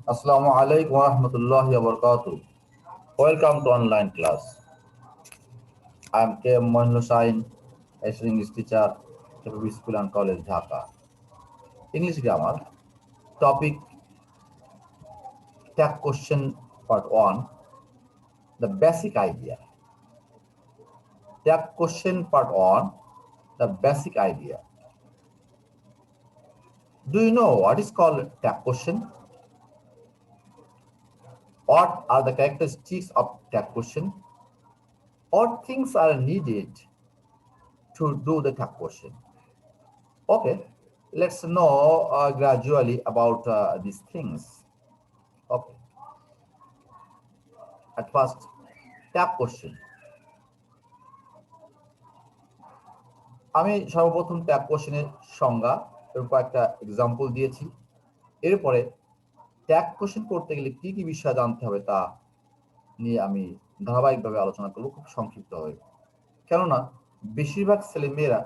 Assalamu alaikum wa rahmatullahi wa barakatuh. Welcome to online class. I am K. M. Mohin Hussain, a English teacher, KPB School and College, Dhaka. English grammar. Topic: Tag question part 1. The basic idea. Tag question part 1. The basic idea. Do you know what is called tag question? What are the characteristics of tag question? What things are needed to do the tag question? Okay, let's know gradually about these things. Okay, at first, tag question. আমি সর্বপ্রথম tag কোশ্চেনের সংজ্ঞা এবং কয়েকটা example দিয়েছি। এরপরে tag question করতে গেলে কি কি বিষয় জানতে হবে তা নিয়ে আমি ধারাবাহিকভাবে আলোচনা করব খুব সংক্ষিপ্তভাবে। কেননা বেশিরভাগ ছেলে মেয়েরা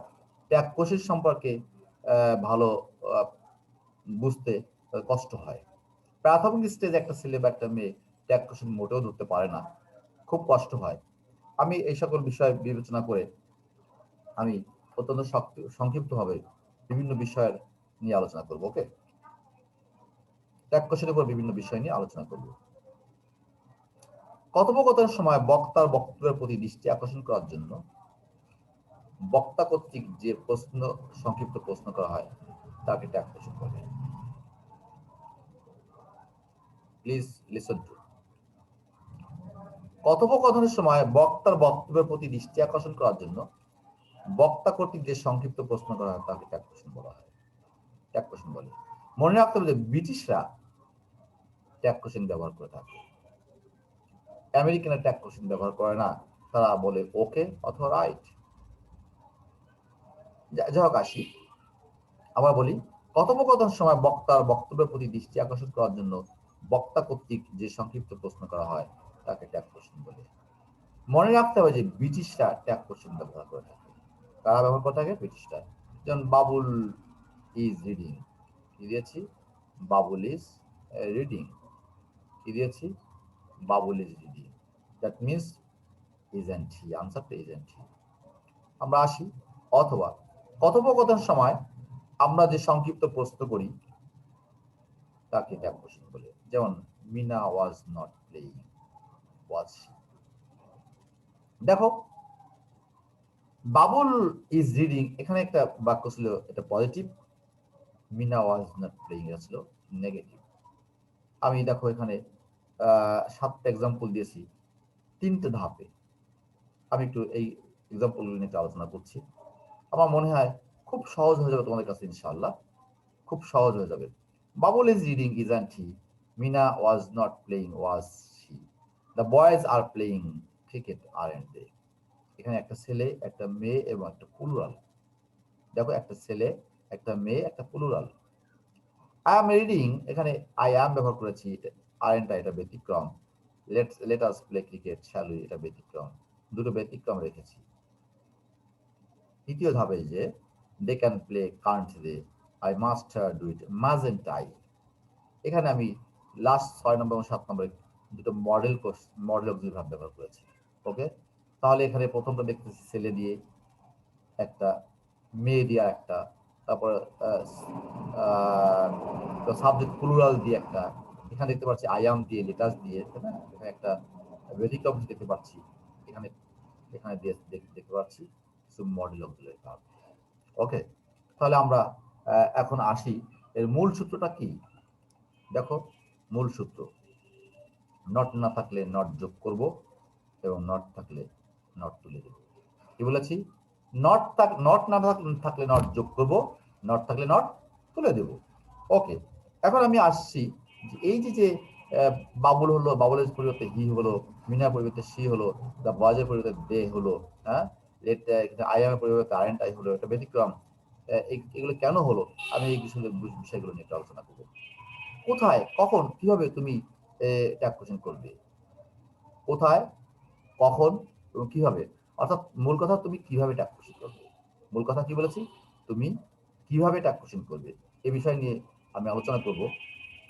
ট্যাগ কোশ্চেন সম্পর্কে ভালো বুঝতে কষ্ট হয়। প্রাথমিক স্টেজে একটা ছেলে বা একটা মেয়ে ট্যাগ কোশ্চেন মোটেও ধরতে পারে না, খুব কষ্ট হয়। আমি এই সকল বিষয় বিবেচনা করে আমি অত্যন্ত সংক্ষিপ্তভাবে বিভিন্ন বিষয়ের নিয়ে আলোচনা করব। ওকে, ট্যাগ কোশ্চেনের উপর বিভিন্ন বিষয় নিয়ে আলোচনা করব। কথোপকথনের সময় বক্তার বক্তব্যের প্রতি দৃষ্টি আকর্ষণ করার জন্য বক্তা কর্তৃক যে প্রশ্ন, সংক্ষিপ্ত প্রশ্ন করা হয় তাকে ট্যাগ কোশ্চেন বলে। Please listen to. কথোপকথনের সময় বক্তার বক্তব্যের প্রতি দৃষ্টি আকর্ষণ করার জন্য বক্তা কর্তৃক যে সংক্ষিপ্ত প্রশ্ন করা হয় তাকে ট্যাগ কোশ্চেন বলা হয়, ট্যাগ কোশ্চেন বলে। মনে রাখতে হবে যে ব্রিটিশরা ট্যাগ কোশ্চেন ব্যবহার করে থাকে, আমেরিকানরা ট্যাগ কোশ্চেন ব্যবহার করে না, তারা বলে ওকে অথবা রাইট। যাই হোক, আসি আবার বলি, কথোপকথনের সময় বক্তার বক্তব্যের প্রতি দৃষ্টি আকর্ষণ করার জন্য বক্তা কর্তৃক যে সংক্ষিপ্ত প্রশ্ন করা হয় তাকে ট্যাগ কোশ্চেন বলে। মনে রাখতে হবে যে ব্রিটিশরা ট্যাগ কোশ্চেন ব্যবহার করে থাকে। কারা ব্যবহার করে থাকে? ব্রিটিশরা। যেমন বাবুল ইজ রিডিং, কি দিয়েছি? Babul is reading. কি দিয়েছি? Babul is reading. That means isn't he, আনসারটা ইজেন্ট হি। আমরা আসি, অথবা কথোপকথন সময় আমরা যে সংক্ষিপ্ত প্রশ্ন করি তাকে ট্যাগ কোশ্চেন বলে। যেমন Meena was not playing, was she. দেখো, বাবুল ইজ রিডিং, এখানে একটা বাক্য ছিল, এটা positive. Meena was not playing এটা ছিল নেগেটিভ। আমি দেখো এখানে 7টা এক্সাম্পল দিয়েছি 3টে ধাপে। আমি একটু এই এক্সাম্পলগুলো নিয়ে আলোচনা করছি। আমার মনে হয় খুব সহজ হয়ে যাবে তোমাদের কাছে, ইনশাআল্লাহ খুব সহজ হয়ে যাবে। Babul is reading isn't he, Mina was not playing was she, the boys are playing cricket aren't they. এখানে একটা ছেলে, একটা মেয়ে এবং একটা প্লুরাল। দেখো, একটা ছেলে, একটা মেয়ে, একটা প্লুরাল। আই এম রিডিং, এখানে আই অ্যাম ব্যবহার করেছি, আরন্ট এটা ব্যতিক্রম। Let us play cricket shall we, এটা ব্যতিক্রম। দুটো ব্যতিক্রম রেখেছি। তৃতীয় ধাপে যে they can play can't they, I must do it mustn't I. এখানে আমি লাস্ট 6 নম্বর এবং 7 নম্বরে দুটো মডেল অক্সিলারি ভার্ব ব্যবহার করেছি। ওকে, তাহলে এখানে প্রথমটা দেখতেছি ছেলে দিয়ে একটা, মেয়ে দিয়ে একটা, তারপরে সাবজেক্ট প্লুরাল দিয়ে একটা, এখানে দেখতে পাচ্ছি আই অ্যাম দিয়ে, লেটাস দিয়ে, তাই না? এখানে একটা ব্যতিক্রম দেখতে পাচ্ছি, এখানে এখানে দিয়ে দেখতে পাচ্ছি মডেল অক্সিলারি ভার্ব। ওকে, তাহলে আমরা এখন আসি, এর মূল সূত্রটা কি? দেখো, মূল সূত্র, নট না থাকলে নট যোগ করব এবং নট থাকলে নট তুলে দেব। কি বলেছি? নট না থাকলে নট যোগ করব, নট থাকলে নট তুলে দেব। ওকে, এখন আমি আসছি যে এই যে বাবুল হলো, বাবুলের পরিবর্তে হি হলো, মিনার পরিবর্তে সি হলো, দা বয়েজের পরিবর্তে দে হলো, হ্যাঁ, আই এম এর পরিবর্তে আরএন্ট আই হলো, এটা ব্যতিক্রম। এগুলো কেন হলো? আমি এই বিষয়গুলো নিয়ে আলোচনা করবো। কোথায়, কখন, কিভাবে তুমি ট্যাগ কোশ্চেন করবে? কোথায়, কখন এবং কিভাবে? অর্থাৎ মূল কথা, তুমি কিভাবে ট্যাগ কোশ্চেন করবে। মূল কথা কি বলেছি? তুমি কিভাবে ট্যাগ কোশ্চেন করবে, এ বিষয় নিয়ে আমি আলোচনা করব।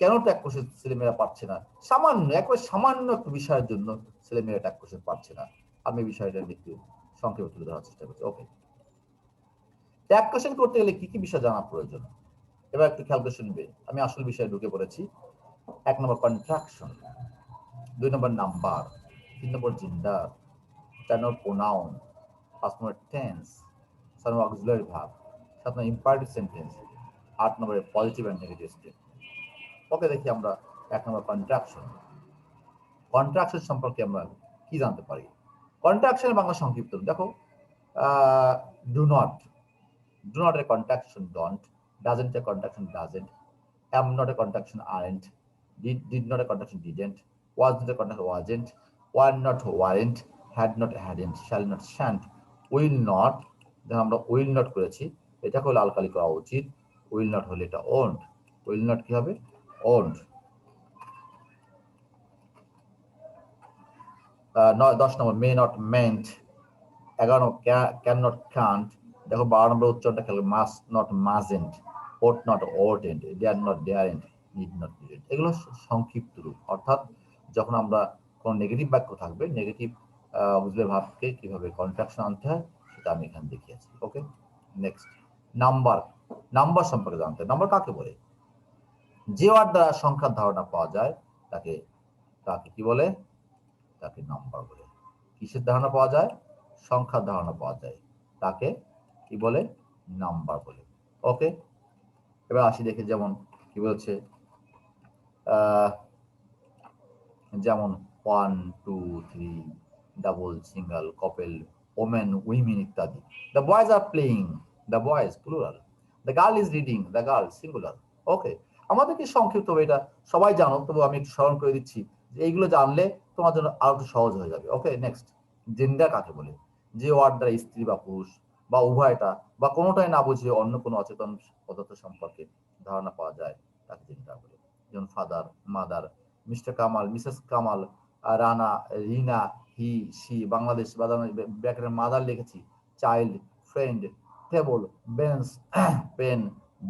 কেন ট্যাগ কোশ্চেন ছেলেমেয়েরা পাচ্ছে না? সামান্য, একবার সামান্য একটু বিষয়ের জন্য ছেলেমেয়েরা ট্যাগ কোশ্চেন পাচ্ছে না। আমি বিষয়টা একটু সংক্ষেপে তুলে ধরার চেষ্টা করছি। ওকে, ট্যাগ কোশ্চেন করতে গেলে কি কি বিষয় জানা প্রয়োজন? এবার একটু খেয়াল করে শুনবে, আমি আসল বিষয়ে ঢুকে পড়েছি। 1 নম্বর কন্ট্রাকশন, 2 নম্বর নাম্বার, 3 নম্বর জেন্ডার, 4 নম্বর প্রোনাউন, 5 নম্বর টেন্স, 6 নম্বর অক্সিলারি ভার্ব, 7 নম্বর ইম্পারেটিভ সেন্টেন্স, 8 নম্বরে পজিটিভ এন্ড নেগেটিভ স্টেট। ওকে, দেখি আমরা 1 নম্বর কন্ট্রাকশন। কন্ট্রাকশন সম্পর্কে আমরা কি জানতে পারি? কন্ট্রাকশনের বাংলা সংক্ষিপ্ত দেখো, ডু নট, ডু নট এর কন্ট্রাকশন ডন্ট, ডাজন্ট এর contraction doesn't, am not a contraction aren't, did not a contraction didn't, was not a contraction wasn't, were not weren't, had not hadn't, shall not shan't, will not, দেখো আমরা will not করেছি, এটা হলো আলকালি করা উচিত, will not হলে এটা won't, will not কি হবে? won't। 10 number may not meant, 11 number can not can't, দেখো 12 নম্বর উচ্চারণটা খেয়াল, must not mustn't, ought not oughtn't, dare not daren't, need not needn't। এগুলো সংক্ষিপ্ত রূপ, অর্থাৎ যখন আমরা কোন নেগেটিভ বাক্য থাকবে, নেগেটিভ অক্সিলারি ভার্বকে কিভাবে কন্ট্রাকশন আনতে হয় সেটা আমি এখানে দেখিয়েছি। ওকে, নেক্সট নাম্বার। নাম্বার সম্পর্কে জানতে, নাম্বার কাকে বলে? যে ওয়ার্ড দ্বারা সংখ্যার ধারণা পাওয়া যায় তাকে তাকে কি বলে? তাকে নাম্বার বলে। কিসের ধারণা পাওয়া যায়? সংখ্যার ধারণা পাওয়া যায়, তাকে কি বলে? নাম্বার বলে। ওকে, এবার আসি দেখে, যেমন কি বলছে, যেমন 1 2 3, double, single, couple, woman, women ইত্যাদি। The boys are playing, the boys plural, the girl is reading, the girl singular. Okay, আমাদের কি সংক্ষিপ্ত, এটা সবাই জানো, তবু আমি একটু স্মরণ করে দিচ্ছি যে এইগুলো জানলে তোমার জন্য আরো একটু সহজ হয়ে যাবে। ওকে, নেক্সট, জেন্ডার কাকে বলে? যে ওয়ার্ড দ্বারা স্ত্রী বা পুরুষ বা উভয়টা বা কোনোটাই না বুঝিয়ে অন্য কোনো অচেতন পদার্থ সম্পর্কে ধারণা পাওয়া যায় তাকে জেন্ডার বলে। যেমন father, mother, Mister Kamal, Mrs Kamal, Rana, Rina, he, she. Bangladesh ব্র্যাকেটের মাদার লিখেছি, child, friend, table, bench, pen,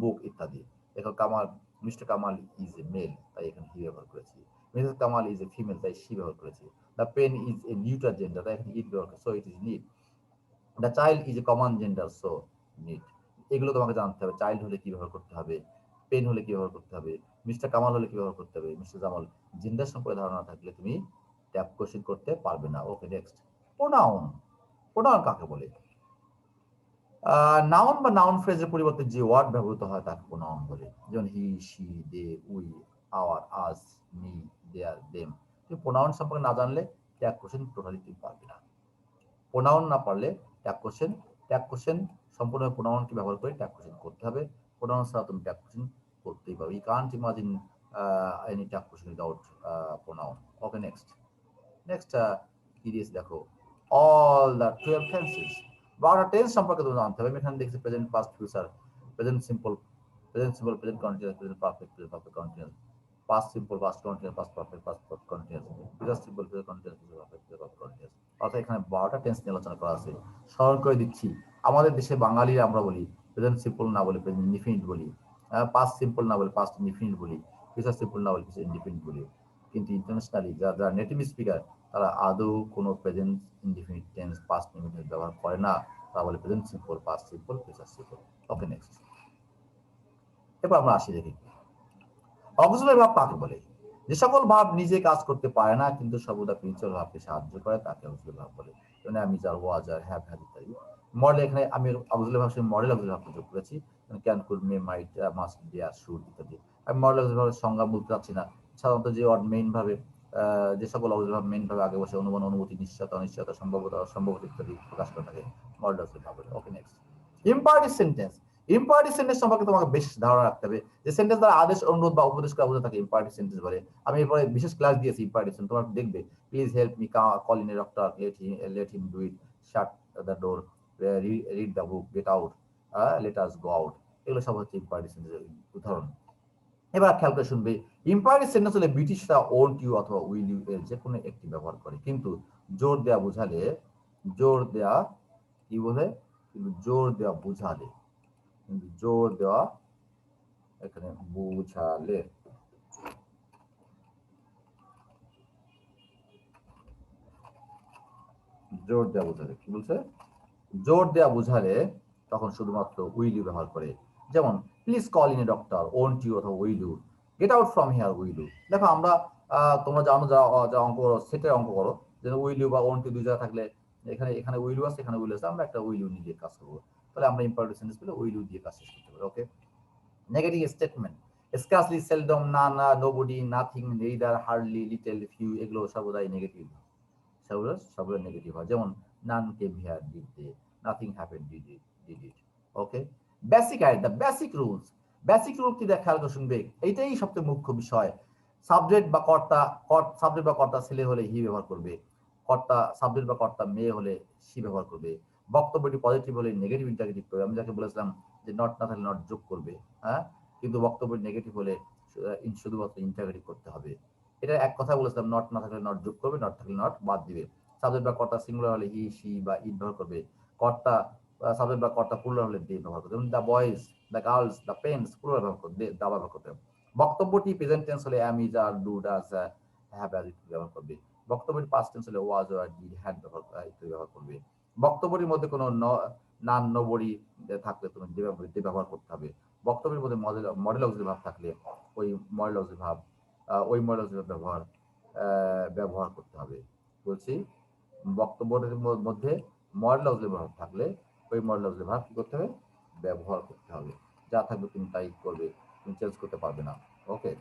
book ইত্যাদি। দেখো Kamal, Mister Kamal is a male, তাই এখানে হি ব্যবহার করেছি। Mrs Kamal is a female, তাই সি ব্যবহার করেছি। The pen is a neutral gender, তাই এখানে ইট ব্যবহার করেছি, so it is need. The child is a common gender, so need. এগুলো তোমাকে জানতে হবে, চাইল্ড হলে কি ব্যবহার করতে হবে, পেন হলে কি ব্যবহার করতে হবে, মিস্টার কামাল হলে কি ব্যবহার করতে হবে, মিস্টার জামাল। জেন্ডার সম্পর্কে ধারণা থাকলে তুমি ট্যাপ কোশ্চেন করতে পারবে না। ওকে, নেক্সট, প্রোনাউন। প্রোনাউন কাকে বলে? নাউন বা নাউন ফ্রেজের পরিবর্তে যে ওয়ার্ড ব্যবহৃত হয় তাকে প্রোনাউন বলে। যেমন he, she, they, we, our, us, me, their, them. তুমি প্রোনাউন সম্পর্কে না জানলে ট্যাগ কোশ্চেন টোটালি তুমি পারবে না। প্রোনাউন না পারলে ট্যাগ কোশ্চেন সম্পূর্ণভাবে প্রোনাউনকে ব্যবহার করে ট্যাগ কোশ্চেন করতে হবে। প্রোনাউন ছাড়া তুমি ট্যাগ কোশ্চেন করতেই পারবে। You can't imagine any tag question without pronoun. Okay, next, কি দিয়েছে দেখো, অল দ্য 12 টেন্সেস। 12টা টেন্স সম্পর্কে তুমি জানতে হবে। আমি এখানে দেখছি present, past, future, present simple, present continuous, present perfect continuous, past simple, past continuous, past perfect continuous, future simple, future continuous, future perfect continuous. অর্থাৎ এখানে 12টা টেন্স নিয়ে আলোচনা করা আছে। স্মরণ করে দিচ্ছি, আমাদের দেশে বাঙালিরা আমরা বলি প্রেজেন্ট সিম্পল না বলে প্রেজেন্ট ইনডিফিনিট বলি, পাস্ট সিম্পল না বলে পাস্ট ইনডিফিনিট বলি, ফিউচার সিম্পল না বলে ফিউচার ইনডিফিনিট বলি। কিন্তু ইন্টারন্যাশনালি যারা নেটিভ স্পিকার, তারা আদৌ কোনো present indefinite tense, past indefinite ব্যবহার করে না। তারা বলে present simple, past simple, future simple. Okay, next, এবার আমরা আসি দেখি অক্সিলারি ভার্ব কাকে বলে? যে সকল ভাব নিজে কাজ করতে পারে না কিন্তু সর্বদা প্রিন্সিপাল ভাবকে সাহায্য করে তাকে অক্সিলারি ভার্ব বলে। যেমন আমি, যার, ওয়াজ, আর, হ্যাভ, হ্যাড ইত্যাদি। মডেল, এখানে আমি অক্সিলারি ভার্ব সঙ্গে মডেল অক্সিলারি ভার্ব যোগ করেছি, can, could, may, might, must, dare, should ইত্যাদি। আমি মডেল অক্সিলারি ভার্বের সংজ্ঞা বলতে চাচ্ছি না। সাধারণত যে ওয়ার্ড মেইন ভাবে, যে সকল অক্সিলারি ভার্ব মেইন ভাবে আগে বসে অনুমান, অনুভূতি, নিশ্চয়তা, অনিশ্চয়তা, সম্ভাব্যতা, অসম্ভাব্যতা ইত্যাদি প্রকাশ করে থাকে মডেল অক্সিলারি ভার্ব বলে। Okay, next, imperative sentence. Imperative sentence সম্পর্কে তোমাকে বেশ ধারণা রাখতে হবে। যে সেন্টেন্স দ্বারা আদেশ, অনুরোধ বা উপদেশ করা বোঝা থাকে ইম্পারেটিভ সেন্টেন্স বলে। আমি এরপরে বিশেষ ক্লাস দিয়েছি ইম্পারেটিভ সেন্টেন্স, তোমরা দেখবে। Please help me, call in a doctor, let him do it, shut the door, read the book, get out, let us go out. এগুলো সব হচ্ছে ইম্পারেটিভ সেন্টেন্সের উদাহরণ। এবার খেয়াল করে শুনবে, ইম্পারেটিভ সেন্টেন্স হলে ব্রিটিশরা ওন্ট ইউ অথবা উইল ইউ এর যে কোনো একটি ব্যবহার করে, কিন্তু জোর দেয়া বোঝালে, জোর দেয়া কি বলে, কিন্তু জোর দেওয়া বোঝালে, কিন্তু জোর দেওয়া এখানে বুঝালে। জোর দেওয়া বোঝালে কি বলছে, জোর দেওয়া বোঝালে তখন শুধুমাত্র উইল ইউ ব্যবহার করে। যেমন please call in a doctor, won't you অথবা will you, get out from here will you. দেখো আমরা তোমরা জানো যা অঙ্ক করো সেটাই অঙ্ক করো, যে উইল ইউ বা ওন্ট ইউ দুই জায়গা থাকলে এখানে এখানে উইল ইউ আছে, এখানে উইল আছে, আমরা একটা উইল ইউ নিয়ে কাজ করবো। তাহলে আমরা ইম্পারেটিভ সেন্টেন্স পেলে উইল ইউ দিয়ে কাজ শেষ করতে পারি। Okay. Negative statement, scarcely, seldom, না না, nobody, nothing, neither, hardly, little, few, এগুলো সর্বদাই নেগেটিভ, সবগুলো নেগেটিভ হয়। যেমন none came here, did they, nothing happened, did it. Okay. Basic idea, basic rules, basic rule কি দেখা খেয়াল করে শুনবে, এইটাই সবচেয়ে মুখ্য বিষয়। সাবজেক্ট বা কর্তা, সাবজেক্ট বা কর্তা ছেলে হলে হি ব্যবহার করবে, কর্তা সাবজেক্ট বা কর্তা মেয়ে হলে সি ব্যবহার করবে। বক্তব্যটি পজিটিভ হলে নেগেটিভ ইন্টারগেটিভ করবে। আমি যাকে বলেছিলাম যে নট না থাকলে নট যোগ করবে, হ্যাঁ, কিন্তু বক্তব্য নেগেটিভ হলে শুধুমাত্র ইন্টারগেটিভ করতে হবে। এটা এক কথা বলেছিলাম, নট না থাকলে নট যোগ করবে, নট থাকলে নট বাদ দিবে। সাবজেক্ট বা কর্তা সিঙ্গুলার হলে হি, সি বা ইট ব্যবহার করবে। কর্তা সাবজেক্ট বা কর্তা প্লুরাল হলে দে ব্যবহার করবে। যেমন the boys, the girls, the pens, plural ব্যবহার করবে, দা ব্যবহার করবে। বক্তব্যটি প্রেজেন্ট টেন্স হলে am, is, are, do, does, have, has ইত্যাদি ব্যবহার করবে। বক্তব্যটি পাস্ট টেন্স হলে ওয়াজ, ওয়ার, ডিড, হ্যাড ইত্যাদি ব্যবহার করবে। বক্তব্যটির মধ্যে কোনো নান, নোবডি থাকলে তুমি দে ব্যবহার করতে হবে। বক্তব্যের মধ্যে মডেল অক্সিলারি ভাব থাকলে ওই মডেল অক্সিলারি ভাব ব্যবহার করতে হবে। বলছি বক্তব্যের মধ্যে মডেল অক্সিলারি ভাব থাকলে ওই মডেল অক্সিলারি ভাব কি করতে হবে, ব্যবহার করতে হবে। যা থাকবে তুমি তাই করবে, তুমি চেঞ্জ করতে পারবে না। ওকে।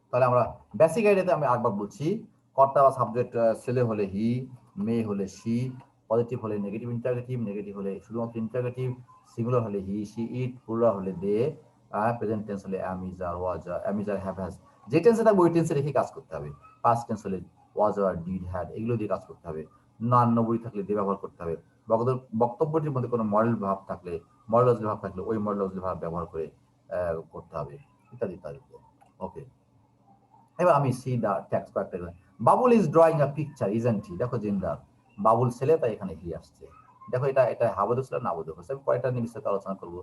তাহলে আমরা বেসিক আইডিয়াতে আমি একবার বলছি, কর্তা বা সাবজেক্ট ছেলে হলে হি, মেয়ে হলে সি, পজিটিভ হলে নেগেটিভ ইন্টারগেটিভ, নেগেটিভ হলে শুধুমাত্র ইন্টারগেটিভ, সিঙ্গুলার হলে হি, সি, ইট, প্লুরাল হলে দে, প্রেজেন্ট টেন্স হলে am, is, are, was, am, is, are, have, has. যে টেন্সে থাকবে ওই টেন্সে রেখে কাজ করতে হবে। পাস্ট টেন্স হলে ওয়াজ, আর, ডিড, হ্যাড, এগুলো দিয়ে কাজ করতে হবে। নান, নবই থাকলে দিয়ে ব্যবহার করতে হবে। বক্তব্যটির মধ্যে কোনো মডেল ভাব থাকলে, মডেল অক্সিলারি ভাব থাকলে ওই মডেল অক্সিলারি ভাব ব্যবহার করে করতে হবে, ইত্যাদি ইত্যাদি। ওকে। এবার আমি সি দা টেক্সট কয়েকটা। Babul is drawing a picture, isn't he. দেখো জেন্ডার, বাবুল ছেলে তাই এখানে হি আসছে। দেখো এটা এটা হাবদ ছিল না আবদ্ধ হচ্ছে। আমি কয়টা নিয়ে বিস্তারিত আলোচনা করবো।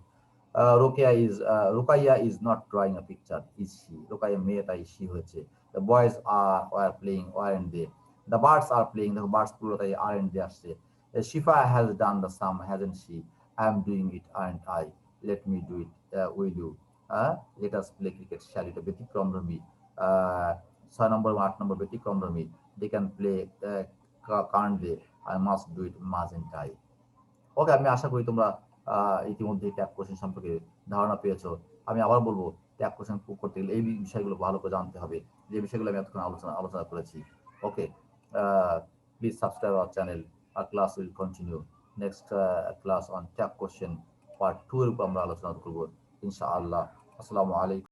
Rukaiya is not drawing a picture, is she. Rukaiya মেয়ে তাই শি হয়েছে। The boys are playing, aren't they. The birds are playing, দেখো বার্ডস পুরো তাই আর এন্ড দে আসছে। Shifa has done the sum, hasn't she. I am doing it, aren't I. Let me do it, will you. Let us play cricket, shall. এটা ব্যতিক্রমধর্মী। 6 নম্বর এবং 8 নম্বর ব্যতিক্রমধর্মী। They can play, can't they, I must do it, mustn't I. Okay, আমি আশা করি তোমরা ইতিমধ্যে ট্যাগ কোশ্চেন সম্পর্কে ধারণা পেয়েছো। আমি আবার বলবো, ট্যাগ কোশ্চেন করতে গেলে এই বিষয়গুলো ভালো করে জানতে হবে, যে বিষয়গুলো আমি এতক্ষণ আলোচনা করেছি। Okay, please subscribe our channel. Our class will continue. Next class on tag question part 2 এর উপর আমরা আলোচনা করবো ইনশাআল্লাহ। আসসালামু আলাইকুম।